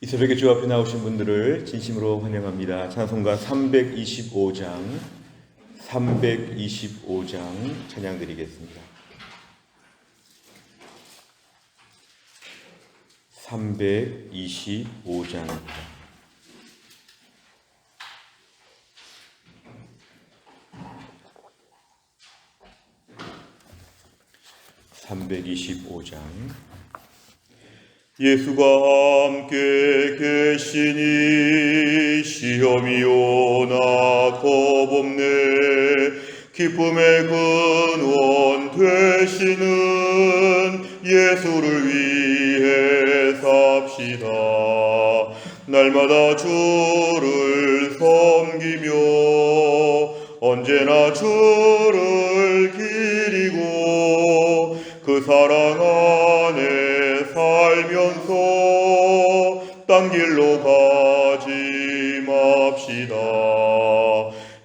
이 새벽에 주 앞에 나오신 분들을 진심으로 환영합니다. 찬송가 325장 찬양 드리겠습니다. 325장입니다. 325장. 예수가 함께 계시니 시험이 오나 겁없네. 기쁨의 근원 되시는 예수를 위해 삽시다. 날마다 주를 섬기며 언제나 주를 기리고 그 사랑 안에 살면서 딴 길로 가지 맙시다.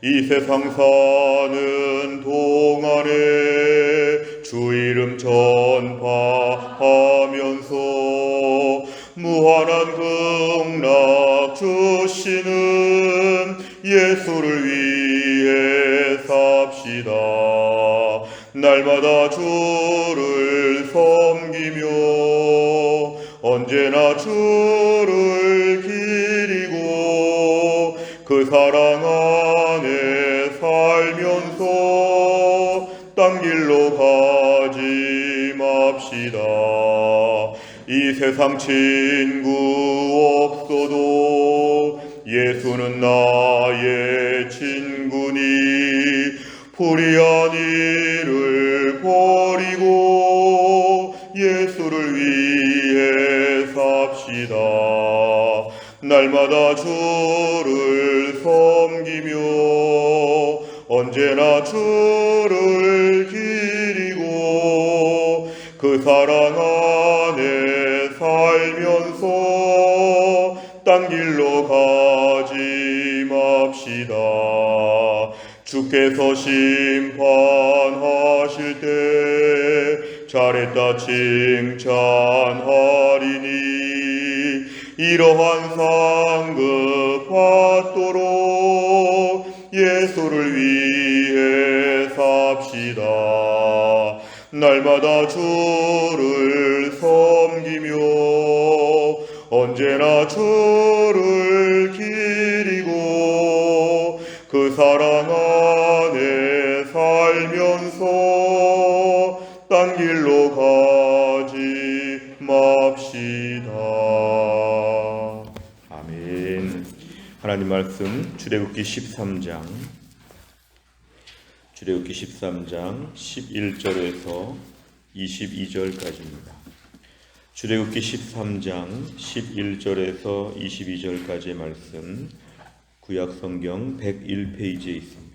이 세상 사는 동안에 주 이름 전파하면서 무한한 극락 주시는 예수를 위해 삽시다. 날마다 주를 섬기며 언제나 주를 기리고 그 사랑 안에 살면서 딴 길로 가지 맙시다. 이 세상 친구 없어도 예수는 나의 친구니 불의한 일을 버리고 예수를 위해 삽시다. 날마다 주를 섬기며 언제나 주를 기리고 그 사랑 안에 살면서 딴 길로 가지 맙시다. 주께서 심판하실 때 잘했다 칭찬하리니 이러한 상급 받도록 예수를 위해 삽시다. 날마다 주를 섬기며 언제나 주를 기리고 그 사랑 안에 살면서 딴 길로 가지 맙시다. 아멘. 하나님 말씀 출애굽기 13장 11절에서 22절까지입니다. 출애굽기 13장 11절에서 22절까지의 말씀 구약성경 101페이지에 있습니다.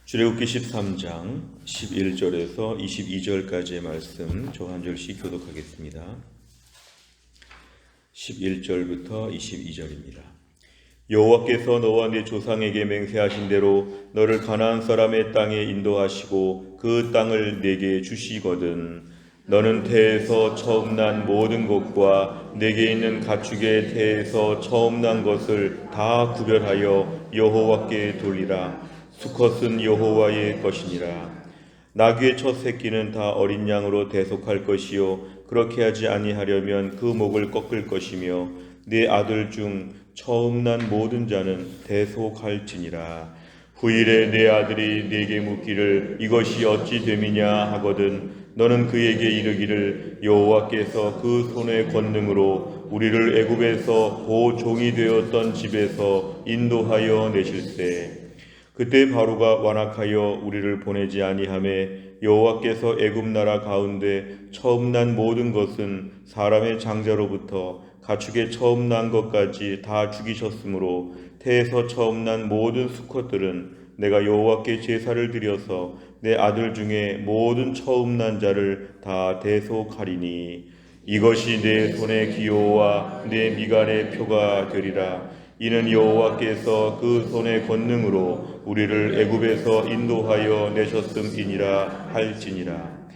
출애굽기 13장 11절에서 22절까지의 말씀 저 한 절씩 교독하겠습니다. 11절부터 22절입니다. 여호와께서 너와 네 조상에게 맹세하신 대로 너를 가나안 사람의 땅에 인도하시고 그 땅을 네게 주시거든 너는 태에서 처음 난 모든 것과 네게 있는 가축의 태에서 처음 난 것을 다 구별하여 여호와께 돌리라. 수컷은 여호와의 것이니라. 나귀의 첫 새끼는 다 어린 양으로 대속할 것이요 그렇게 하지 아니하려면 그 목을 꺾을 것이며 네 아들 중 처음 난 모든 자는 대속할지니라. 후일에 내 아들이 네게 묻기를 이것이 어찌 됨이냐 하거든 너는 그에게 이르기를 여호와께서 그 손의 권능으로 우리를 애굽에서 보종이 되었던 집에서 인도하여 내실세. 그때 바로가 완악하여 우리를 보내지 아니하매 여호와께서 애굽 나라 가운데 처음 난 모든 것은 사람의 장자로부터 가축의 처음 난 것까지 다 죽이셨으므로 태에서 처음 난 모든 수컷들은 내가 여호와께 제사를 드려서 내 아들 중에 모든 처음 난 자를 다 대속하리니 이것이 내 손의 기호와 내 미간의 표가 되리라. 이는 여호와께서 그 손의 권능으로 우리를 애굽에서 인도하여 내셨음이니라 할지니라.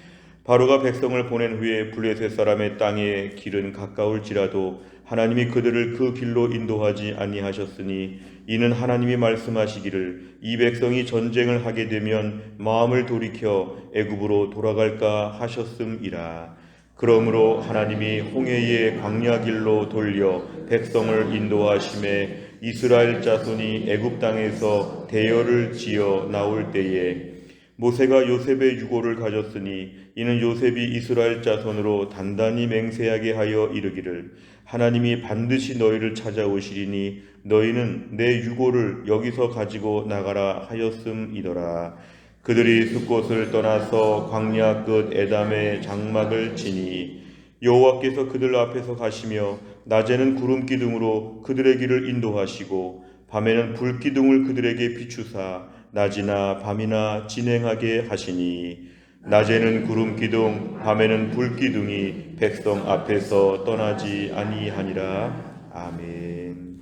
바로가 백성을 보낸 후에 블레셋 사람의 땅에 길은 가까울지라도 하나님이 그들을 그 길로 인도하지 아니하셨으니 이는 하나님이 말씀하시기를 이 백성이 전쟁을 하게 되면 마음을 돌이켜 애굽으로 돌아갈까 하셨음이라. 그러므로 하나님이 홍해의 광야 길로 돌려 백성을 인도하심에 이스라엘 자손이 애굽 땅에서 대열을 지어 나올 때에 모세가 요셉의 유고를 가졌으니 이는 요셉이 이스라엘 자손으로 단단히 맹세하게 하여 이르기를 하나님이 반드시 너희를 찾아오시리니 너희는 내 유고를 여기서 가지고 나가라 하였음이더라. 그들이 숫곳을 떠나서 광야 끝 에담의 장막을 지니 여호와께서 그들 앞에서 가시며 낮에는 구름 기둥으로 그들의 길을 인도하시고 밤에는 불 기둥을 그들에게 비추사 낮이나 밤이나 진행하게 하시니 낮에는 구름 기둥 밤에는 불 기둥이 백성 앞에서 떠나지 아니하니라. 아멘.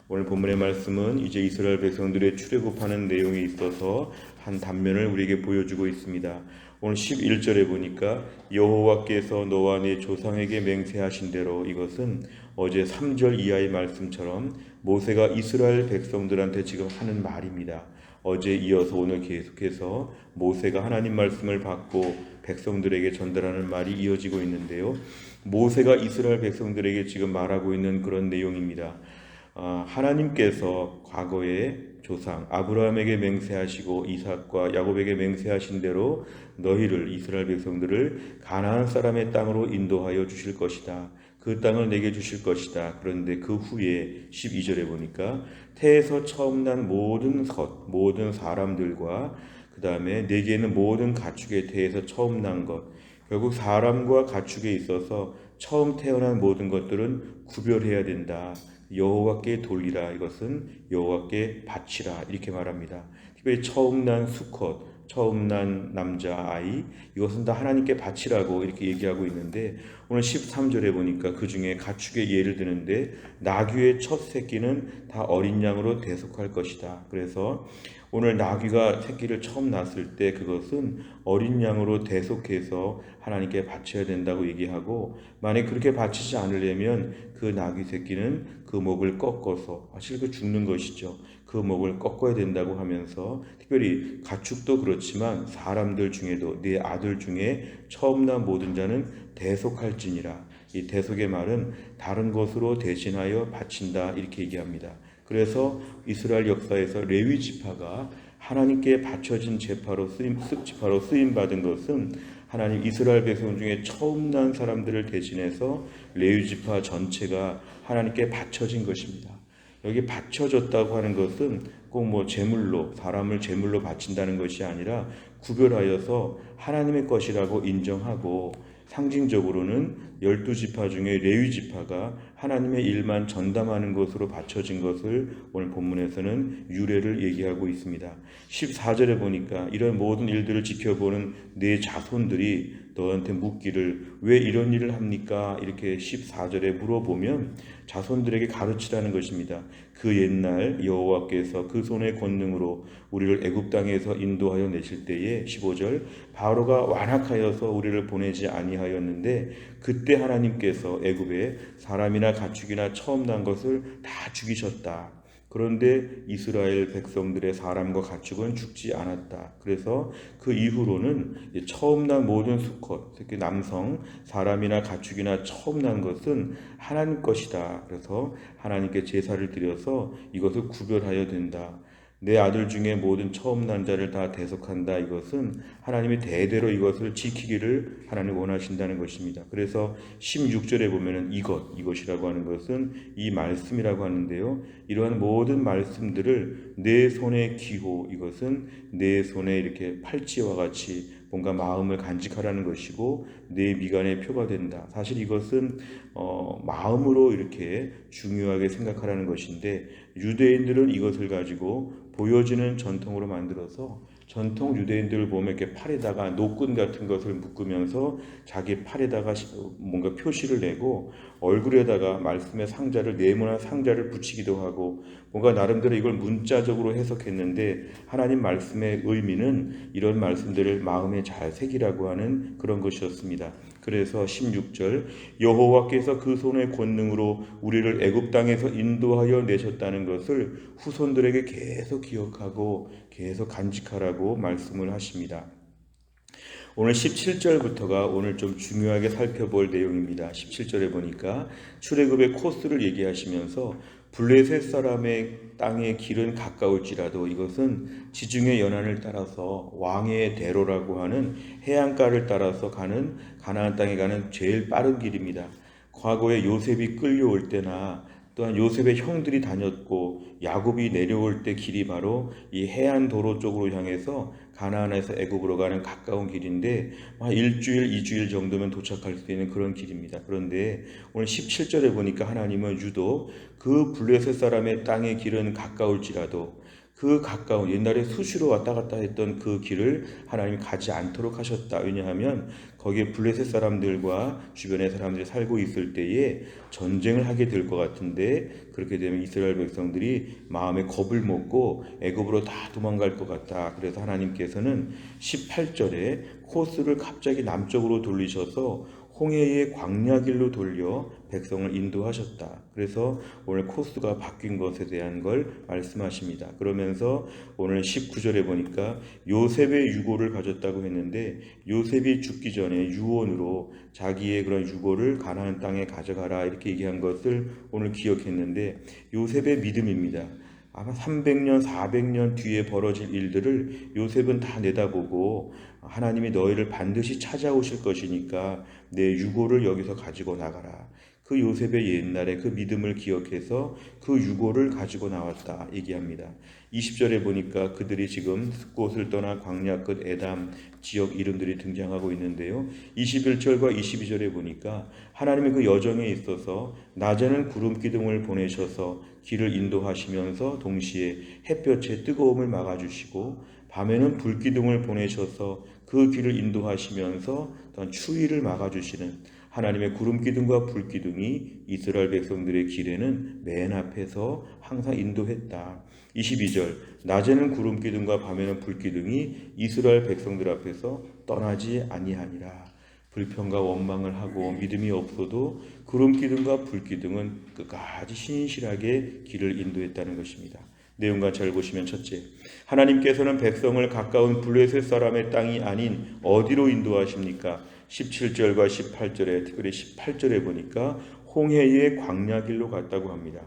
오늘 본문의 말씀은 이제 이스라엘 백성들의 출애굽하는 내용에 있어서 한 단면을 우리에게 보여주고 있습니다. 오늘 11절에 보니까 여호와께서 너와 네 조상에게 맹세하신 대로, 이것은 어제 3절 이하의 말씀처럼 모세가 이스라엘 백성들한테 지금 하는 말입니다. 어제 이어서 오늘 계속해서 모세가 하나님 말씀을 받고 백성들에게 전달하는 말이 이어지고 있는데요. 모세가 이스라엘 백성들에게 지금 말하고 있는 그런 내용입니다. 하나님께서 과거에 조상 아브라함에게 맹세하시고 이삭과 야곱에게 맹세하신 대로 너희를, 이스라엘 백성들을 가나안 사람의 땅으로 인도하여 주실 것이다. 그 땅을 내게 주실 것이다. 그런데 그 후에 12절에 보니까 태에서 처음 난 모든 것, 모든 사람들과 그 다음에 내게는 모든 가축의 태에서 처음 난 것, 결국 사람과 가축에 있어서 처음 태어난 모든 것들은 구별해야 된다. 여호와께 돌리라, 이것은 여호와께 바치라, 이렇게 말합니다. 특별히 처음 난 수컷, 처음 난 남자아이, 이것은 다 하나님께 바치라고 이렇게 얘기하고 있는데, 오늘 13절에 보니까 그 중에 가축의 예를 드는데 나귀의 첫 새끼는 다 어린 양으로 대속할 것이다. 그래서 오늘 나귀가 새끼를 처음 낳았을 때 그것은 어린 양으로 대속해서 하나님께 바쳐야 된다고 얘기하고, 만약 그렇게 바치지 않으려면 그 나귀 새끼는 그 목을 꺾어서, 사실 그 죽는 것이죠. 그 목을 꺾어야 된다고 하면서, 특별히 가축도 그렇지만 사람들 중에도 네 아들 중에 처음 난 모든 자는 대속할지니라. 이 대속의 말은 다른 것으로 대신하여 바친다, 이렇게 얘기합니다. 그래서 이스라엘 역사에서 레위 지파가 하나님께 바쳐진 지파로 쓰임 받은 것은 하나님 이스라엘 백성 중에 처음 난 사람들을 대신해서 레위 지파 전체가 하나님께 바쳐진 것입니다. 여기 바쳐졌다고 하는 것은 꼭 뭐 제물로, 사람을 제물로 바친다는 것이 아니라 구별하여서 하나님의 것이라고 인정하고, 상징적으로는 12지파 중에 레위지파가 하나님의 일만 전담하는 것으로 바쳐진 것을 오늘 본문에서는 유래를 얘기하고 있습니다. 14절에 보니까 이런 모든 일들을 지켜보는 네 자손들이 너한테 묻기를 왜 이런 일을 합니까? 이렇게 14절에 물어보면 자손들에게 가르치라는 것입니다. 그 옛날 여호와께서 그 손의 권능으로 우리를 애굽 땅에서 인도하여 내실 때에 15절 바로가 완악하여서 우리를 보내지 아니하였는데 그때 하나님께서 애굽에 사람이나 가축이나 처음 난 것을 다 죽이셨다. 그런데 이스라엘 백성들의 사람과 가축은 죽지 않았다. 그래서 그 이후로는 처음 난 모든 수컷, 특히 남성, 사람이나 가축이나 처음 난 것은 하나님 것이다. 그래서 하나님께 제사를 드려서 이것을 구별하여야 된다. 내 아들 중에 모든 처음 난 자를 다 대속한다. 이것은 하나님이 대대로 이것을 지키기를 하나님 원하신다는 것입니다. 그래서 16절에 보면은 이것이라고 하는 것은 이 말씀이라고 하는데요. 이러한 모든 말씀들을 내 손에 기호, 이것은 내 손에 이렇게 팔찌와 같이 뭔가 마음을 간직하라는 것이고 내 미간에 표가 된다. 사실 이것은 마음으로 이렇게 중요하게 생각하라는 것인데, 유대인들은 이것을 가지고 보여지는 전통으로 만들어서 전통 유대인들을 보면 이렇게 팔에다가 노끈 같은 것을 묶으면서 자기 팔에다가 뭔가 표시를 내고 얼굴에다가 말씀의 상자를 네모난 상자를 붙이기도 하고 뭔가 나름대로 이걸 문자적으로 해석했는데 하나님 말씀의 의미는 이런 말씀들을 마음에 잘 새기라고 하는 그런 것이었습니다. 그래서 16절 여호와께서 그 손의 권능으로 우리를 애굽 땅에서 인도하여 내셨다는 것을 후손들에게 계속 기억하고 계속 간직하라고 말씀을 하십니다. 오늘 17절부터가 오늘 좀 중요하게 살펴볼 내용입니다. 17절에 보니까 출애굽의 코스를 얘기하시면서 블레셋 사람의 땅의 길은 가까울지라도 이것은 지중해 연안을 따라서 왕의 대로라고 하는 해안가를 따라서 가는 가나안 땅에 가는 제일 빠른 길입니다. 과거에 요셉이 끌려올 때나 또한 요셉의 형들이 다녔고 야곱이 내려올 때 길이 바로 이 해안 도로 쪽으로 향해서 가나안에서 애굽으로 가는 가까운 길인데 일주일, 2주일 정도면 도착할 수 있는 그런 길입니다. 그런데 오늘 17절에 보니까 하나님은 유독 그 블레셋 사람의 땅의 길은 가까울지라도 그 가까운 옛날에 수시로 왔다 갔다 했던 그 길을 하나님이 가지 않도록 하셨다. 왜냐하면 거기에 블레셋 사람들과 주변의 사람들이 살고 있을 때에 전쟁을 하게 될 것 같은데 그렇게 되면 이스라엘 백성들이 마음에 겁을 먹고 애굽으로 다 도망갈 것 같다. 그래서 하나님께서는 18절에 코스를 갑자기 남쪽으로 돌리셔서 홍해의 광야길로 돌려 백성을 인도하셨다. 그래서 오늘 코스가 바뀐 것에 대한 걸 말씀하십니다. 그러면서 오늘 19절에 보니까 요셉의 유고를 가졌다고 했는데 요셉이 죽기 전에 유언으로 자기의 그런 유고를 가나안 땅에 가져가라 이렇게 얘기한 것을 오늘 기억했는데 요셉의 믿음입니다. 아마 300년, 400년 뒤에 벌어질 일들을 요셉은 다 내다보고 하나님이 너희를 반드시 찾아오실 것이니까 내 유고를 여기서 가지고 나가라. 그 요셉의 옛날에 그 믿음을 기억해서 그 유고를 가지고 나왔다 얘기합니다. 20절에 보니까 그들이 지금 숫곳을 떠나 광야 끝 에담 지역 이름들이 등장하고 있는데요. 21절과 22절에 보니까 하나님의 그 여정에 있어서 낮에는 구름 기둥을 보내셔서 길을 인도하시면서 동시에 햇볕의 뜨거움을 막아주시고 밤에는 불 기둥을 보내셔서 그 길을 인도하시면서 또한 추위를 막아주시는 하나님의 구름 기둥과 불 기둥이 이스라엘 백성들의 길에는 맨 앞에서 항상 인도했다. 22절 낮에는 구름 기둥과 밤에는 불 기둥이 이스라엘 백성들 앞에서 떠나지 아니하니라. 불평과 원망을 하고 믿음이 없어도 구름 기둥과 불 기둥은 끝까지 신실하게 길을 인도했다는 것입니다. 내용과 잘 보시면 첫째, 하나님께서는 백성을 가까운 블레셋 사람의 땅이 아닌 어디로 인도하십니까? 17절과 18절에 특별히 18절에 보니까 홍해의 광야길로 갔다고 합니다.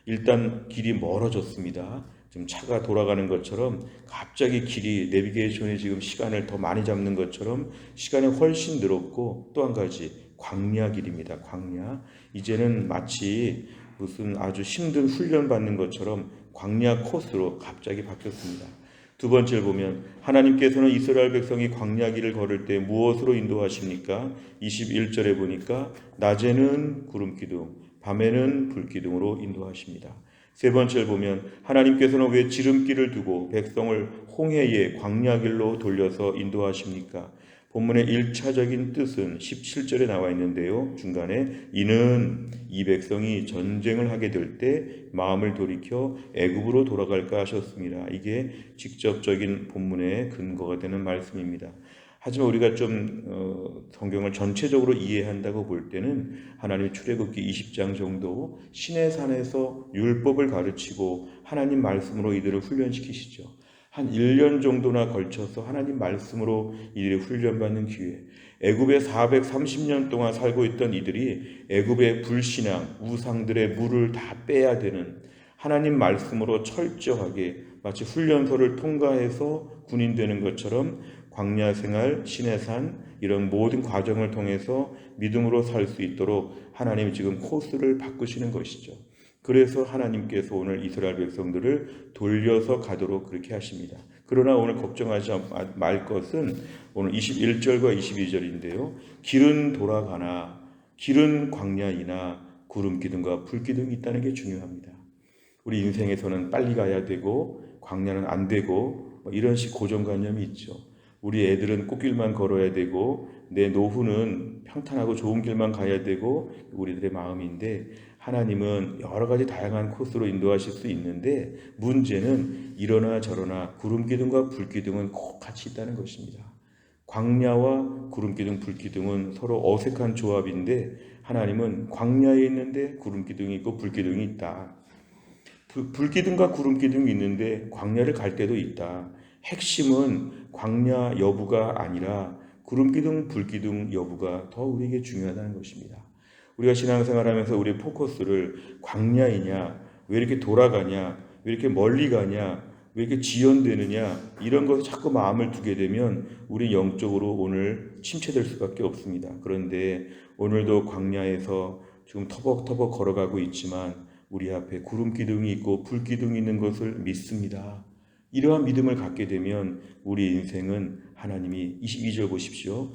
일단 길이 멀어졌습니다. 지금 차가 돌아가는 것처럼 갑자기 길이 내비게이션이 지금 시간을 더 많이 잡는 것처럼 시간이 훨씬 늘었고 또 한 가지 광야길입니다. 광야. 이제는 마치 무슨 아주 힘든 훈련 받는 것처럼 광야 코스로 갑자기 바뀌었습니다. 두 번째를 보면 하나님께서는 이스라엘 백성이 광야길을 걸을 때 무엇으로 인도하십니까? 21절에 보니까 낮에는 구름 기둥, 밤에는 불 기둥으로 인도하십니다. 세 번째를 보면 하나님께서는 왜 지름길을 두고 백성을 홍해의 광야길로 돌려서 인도하십니까? 본문의 1차적인 뜻은 17절에 나와 있는데요. 중간에 이는 이 백성이 전쟁을 하게 될 때 마음을 돌이켜 애굽으로 돌아갈까 하셨습니다. 이게 직접적인 본문의 근거가 되는 말씀입니다. 하지만 우리가 좀 성경을 전체적으로 이해한다고 볼 때는 하나님의 출애굽기 20장 정도 시내산에서 율법을 가르치고 하나님 말씀으로 이들을 훈련시키시죠. 한 1년 정도나 걸쳐서 하나님 말씀으로 이들이 훈련받는 기회. 애굽에 430년 동안 살고 있던 이들이 애굽의 불신앙, 우상들의 물을 다 빼야 되는 하나님 말씀으로 철저하게 마치 훈련소를 통과해서 군인 되는 것처럼 광야 생활, 시내산 이런 모든 과정을 통해서 믿음으로 살 수 있도록 하나님이 지금 코스를 바꾸시는 것이죠. 그래서 하나님께서 오늘 이스라엘 백성들을 돌려서 가도록 그렇게 하십니다. 그러나 오늘 걱정하지 말 것은 오늘 21절과 22절인데요. 길은 돌아가나 길은 광야이나 구름 기둥과 불 기둥이 있다는 게 중요합니다. 우리 인생에서는 빨리 가야 되고 광야는 안 되고 이런 식 고정관념이 있죠. 우리 애들은 꽃길만 걸어야 되고 내 노후는 평탄하고 좋은 길만 가야 되고 우리들의 마음인데 하나님은 여러 가지 다양한 코스로 인도하실 수 있는데 문제는 이러나 저러나 구름기둥과 불기둥은 꼭 같이 있다는 것입니다. 광야와 구름기둥, 불기둥은 서로 어색한 조합인데 하나님은 광야에 있는데 구름기둥이 있고 불기둥이 있다. 불기둥과 구름기둥이 있는데 광야를 갈 때도 있다. 핵심은 광야 여부가 아니라 구름기둥, 불기둥 여부가 더 우리에게 중요하다는 것입니다. 우리가 신앙생활하면서 우리의 포커스를 광야이냐, 왜 이렇게 돌아가냐, 왜 이렇게 멀리 가냐, 왜 이렇게 지연되느냐 이런 것에 자꾸 마음을 두게 되면 우리 영적으로 오늘 침체될 수밖에 없습니다. 그런데 오늘도 광야에서 지금 터벅터벅 걸어가고 있지만 우리 앞에 구름기둥이 있고 불기둥이 있는 것을 믿습니다. 이러한 믿음을 갖게 되면 우리 인생은 하나님이 22절 보십시오.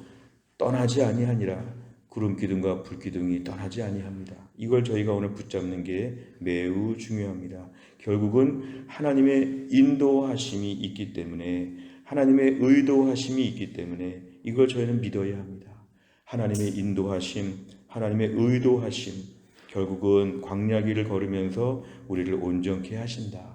떠나지 아니하니라. 구름기둥과 불기둥이 떠나지 아니합니다. 이걸 저희가 오늘 붙잡는 게 매우 중요합니다. 결국은 하나님의 인도하심이 있기 때문에 하나님의 의도하심이 있기 때문에 이걸 저희는 믿어야 합니다. 하나님의 인도하심, 하나님의 의도하심 결국은 광야길을 걸으면서 우리를 온전케 하신다.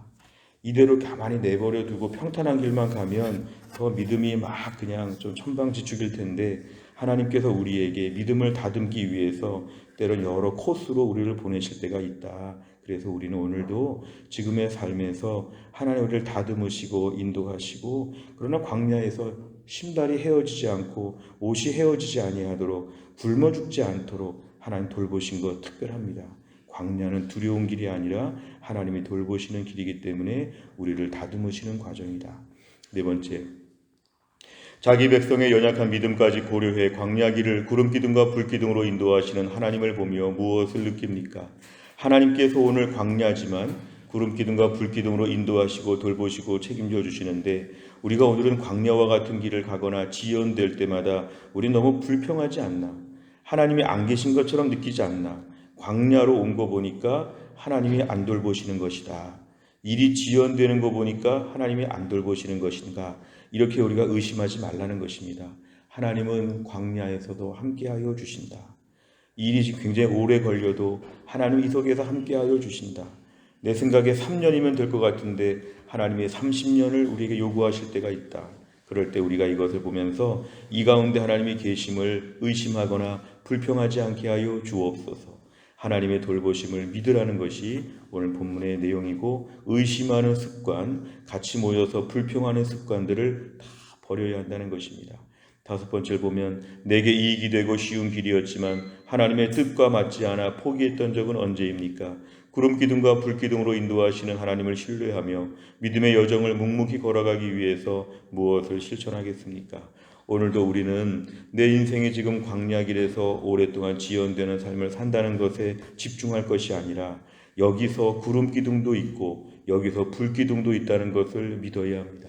이대로 가만히 내버려 두고 평탄한 길만 가면 더 믿음이 막 그냥 좀 천방지축일 텐데 하나님께서 우리에게 믿음을 다듬기 위해서 때론 여러 코스로 우리를 보내실 때가 있다. 그래서 우리는 오늘도 지금의 삶에서 하나님 우리를 다듬으시고 인도하시고 그러나 광야에서 신발이 헤어지지 않고 옷이 헤어지지 아니하도록 굶어 죽지 않도록 하나님 돌보신 것 특별합니다. 광야는 두려운 길이 아니라 하나님이 돌보시는 길이기 때문에 우리를 다듬으시는 과정이다. 네 번째, 자기 백성의 연약한 믿음까지 고려해 광야길을 구름기둥과 불기둥으로 인도하시는 하나님을 보며 무엇을 느낍니까? 하나님께서 오늘 광야지만 구름기둥과 불기둥으로 인도하시고 돌보시고 책임져 주시는데 우리가 오늘은 광야와 같은 길을 가거나 지연될 때마다 우리 너무 불평하지 않나? 하나님이 안 계신 것처럼 느끼지 않나? 광야로 온 거 보니까 하나님이 안 돌보시는 것이다. 일이 지연되는 거 보니까 하나님이 안 돌보시는 것인가? 이렇게 우리가 의심하지 말라는 것입니다. 하나님은 광야에서도 함께하여 주신다. 일이 굉장히 오래 걸려도 하나님 이 속에서 함께하여 주신다. 내 생각에 3년이면 될 것 같은데 하나님이 30년을 우리에게 요구하실 때가 있다. 그럴 때 우리가 이것을 보면서 이 가운데 하나님이 계심을 의심하거나 불평하지 않게 하여 주옵소서. 하나님의 돌보심을 믿으라는 것이 오늘 본문의 내용이고 의심하는 습관, 같이 모여서 불평하는 습관들을 다 버려야 한다는 것입니다. 다섯 번째를 보면 내게 이익이 되고 쉬운 길이었지만 하나님의 뜻과 맞지 않아 포기했던 적은 언제입니까? 구름기둥과 불기둥으로 인도하시는 하나님을 신뢰하며 믿음의 여정을 묵묵히 걸어가기 위해서 무엇을 실천하겠습니까? 오늘도 우리는 내 인생이 지금 광야길에서 오랫동안 지연되는 삶을 산다는 것에 집중할 것이 아니라 여기서 구름기둥도 있고 여기서 불기둥도 있다는 것을 믿어야 합니다.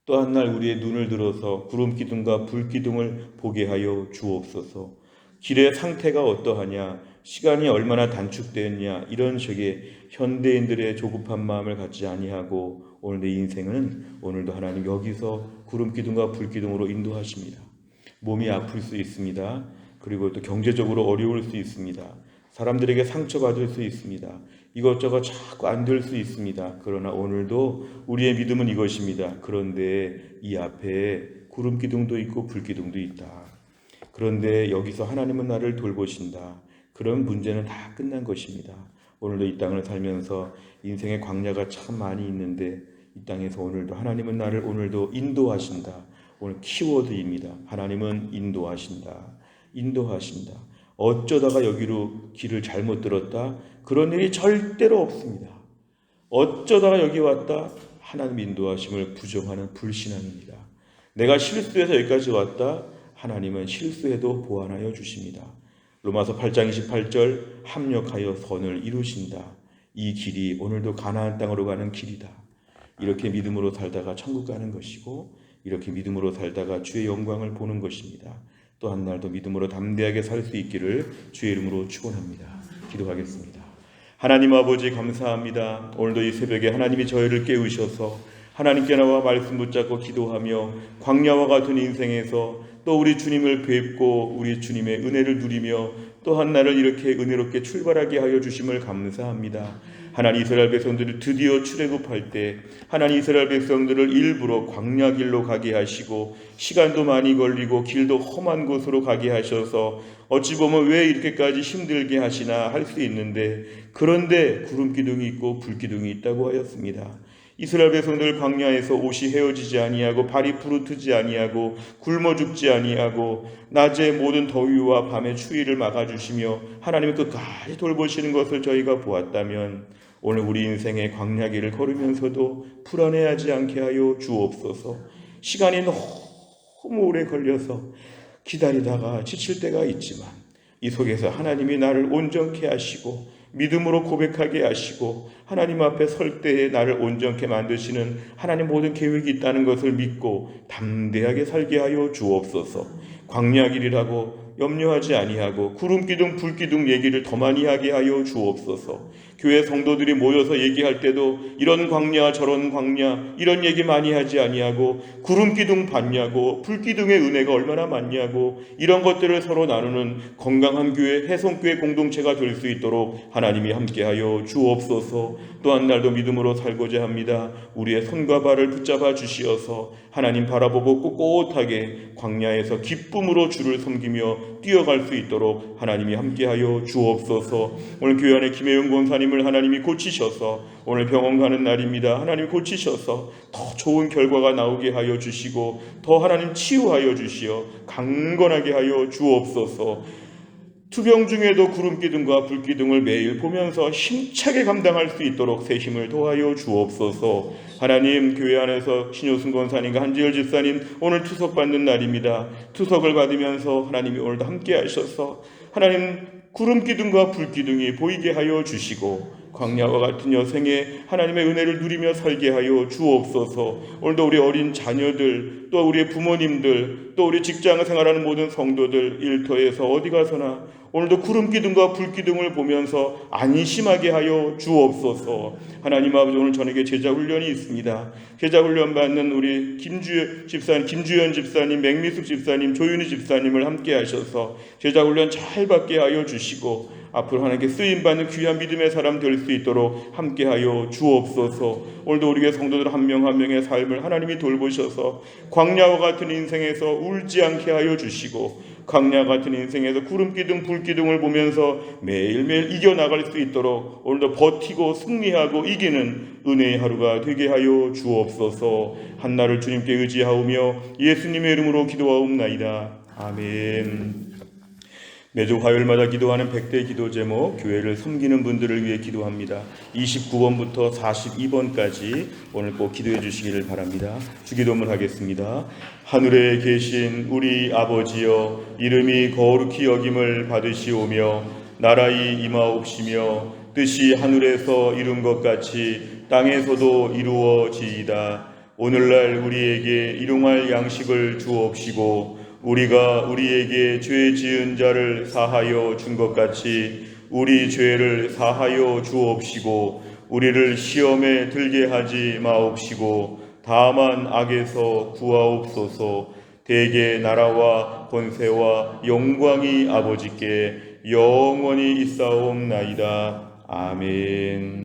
또 한 날 우리의 눈을 들어서 구름기둥과 불기둥을 보게 하여 주옵소서. 길의 상태가 어떠하냐, 시간이 얼마나 단축되었냐 이런 식의 현대인들의 조급한 마음을 갖지 아니하고 오늘 내 인생은 오늘도 하나님 여기서 구름기둥과 불기둥으로 인도하십니다. 몸이 아플 수 있습니다. 그리고 또 경제적으로 어려울 수 있습니다. 사람들에게 상처받을 수 있습니다. 이것저것 자꾸 안 될 수 있습니다. 그러나 오늘도 우리의 믿음은 이것입니다. 그런데 이 앞에 구름기둥도 있고 불기둥도 있다. 그런데 여기서 하나님은 나를 돌보신다. 그런 문제는 다 끝난 것입니다. 오늘도 이 땅을 살면서 인생의 광야가 참 많이 있는데 이 땅에서 오늘도 하나님은 나를 오늘도 인도하신다. 오늘 키워드입니다. 하나님은 인도하신다. 인도하신다. 어쩌다가 여기로 길을 잘못 들었다. 그런 일이 절대로 없습니다. 어쩌다가 여기 왔다. 하나님 인도하심을 부정하는 불신앙입니다. 내가 실수해서 여기까지 왔다. 하나님은 실수해도 보완하여 주십니다. 로마서 8장 28절 합력하여 선을 이루신다. 이 길이 오늘도 가나안 땅으로 가는 길이다. 이렇게 믿음으로 살다가 천국 가는 것이고 이렇게 믿음으로 살다가 주의 영광을 보는 것입니다. 또 한 날도 믿음으로 담대하게 살 수 있기를 주의 이름으로 축원합니다. 기도하겠습니다. 하나님 아버지 감사합니다. 오늘도 이 새벽에 하나님이 저희를 깨우셔서 하나님께 나와 말씀 붙잡고 기도하며 광야와 같은 인생에서 또 우리 주님을 뵙고 우리 주님의 은혜를 누리며 또한 나를 이렇게 은혜롭게 출발하게 하여 주심을 감사합니다. 하나님, 이스라엘 백성들을 드디어 출애굽할 때 하나님, 이스라엘 백성들을 일부러 광야 길로 가게 하시고 시간도 많이 걸리고 길도 험한 곳으로 가게 하셔서 어찌 보면 왜 이렇게까지 힘들게 하시나 할 수 있는데, 그런데 구름 기둥이 있고 불 기둥이 있다고 하였습니다. 이스라엘 백성들 광야에서 옷이 헤어지지 아니하고 발이 부르트지 아니하고 굶어 죽지 아니하고 낮에 모든 더위와 밤의 추위를 막아주시며 하나님의 끝까지 돌보시는 것을 저희가 보았다면, 오늘 우리 인생의 광야길을 걸으면서도 불안해하지 않게 하여 주옵소서. 시간이 너무 오래 걸려서 기다리다가 지칠 때가 있지만 이 속에서 하나님이 나를 온전케 하시고 믿음으로 고백하게 하시고 하나님 앞에 설 때에 나를 온전케 만드시는 하나님 모든 계획이 있다는 것을 믿고 담대하게 살게 하여 주옵소서. 광야길이라고 염려하지 아니하고 구름기둥 불기둥 얘기를 더 많이 하게 하여 주옵소서. 교회 성도들이 모여서 얘기할 때도 이런 광야 저런 광야 이런 얘기 많이 하지 아니하고 구름기둥 봤냐고 불기둥의 은혜가 얼마나 많냐고 이런 것들을 서로 나누는 건강한 교회, 해성교회 공동체가 될 수 있도록 하나님이 함께하여 주옵소서. 또한 날도 믿음으로 살고자 합니다. 우리의 손과 발을 붙잡아 주시어서 하나님 바라보고 꼿꼿하게 광야에서 기쁨으로 주를 섬기며 뛰어갈 수 있도록 하나님이 함께하여 주옵소서. 오늘 교회 안에 김혜영 권사님을 하나님이 고치셔서 오늘 병원 가는 날입니다. 하나님 고치셔서 더 좋은 결과가 나오게 하여 주시고 더 하나님 치유하여 주시어 강건하게 하여 주옵소서. 투병 중에도 구름기둥과 불기둥을 매일 보면서 힘차게 감당할 수 있도록 새 힘을 도하여 주옵소서. 하나님, 교회 안에서 신효순 권사님과 한지열 집사님 오늘 투석 받는 날입니다. 투석을 받으면서 하나님이 오늘도 함께 하셔서 하나님 구름기둥과 불기둥이 보이게 하여 주시고 광야와 같은 여생에 하나님의 은혜를 누리며 살게 하여 주옵소서. 오늘도 우리 어린 자녀들, 또 우리의 부모님들, 또 우리 직장 생활하는 모든 성도들 일터에서 어디 가서나 오늘도 구름기둥과 불기둥을 보면서 안심하게 하여 주옵소서. 하나님 아버지, 오늘 저녁에 제자훈련이 있습니다. 제자훈련 받는 우리 김주연 집사님, 맹미숙 집사님, 조윤희 집사님을 함께 하셔서 제자훈련 잘 받게 하여 주시고 앞으로 하나님께 쓰임받는 귀한 믿음의 사람 될 수 있도록 함께하여 주옵소서. 오늘도 우리의 성도들 한 명 한 명의 삶을 하나님이 돌보셔서 광야와 같은 인생에서 울지 않게 하여 주시고 광야 같은 인생에서 구름기둥 불기둥을 보면서 매일매일 이겨나갈 수 있도록 오늘도 버티고 승리하고 이기는 은혜의 하루가 되게 하여 주옵소서. 한나를 주님께 의지하오며 예수님의 이름으로 기도하옵나이다. 아멘. 매주 화요일마다 기도하는 100대 기도 제목, 교회를 섬기는 분들을 위해 기도합니다. 29번부터 42번까지 오늘 꼭 기도해 주시기를 바랍니다. 주기도문 하겠습니다. 하늘에 계신 우리 아버지여, 이름이 거룩히 여김을 받으시오며 나라의 임하옵시며 뜻이 하늘에서 이룬 것 같이 땅에서도 이루어지이다. 오늘날 우리에게 일용할 양식을 주옵시고 우리가 우리에게 죄 지은 자를 사하여 준 것 같이 우리 죄를 사하여 주옵시고 우리를 시험에 들게 하지 마옵시고 다만 악에서 구하옵소서. 대개 나라와 권세와 영광이 아버지께 영원히 있사옵나이다. 아멘.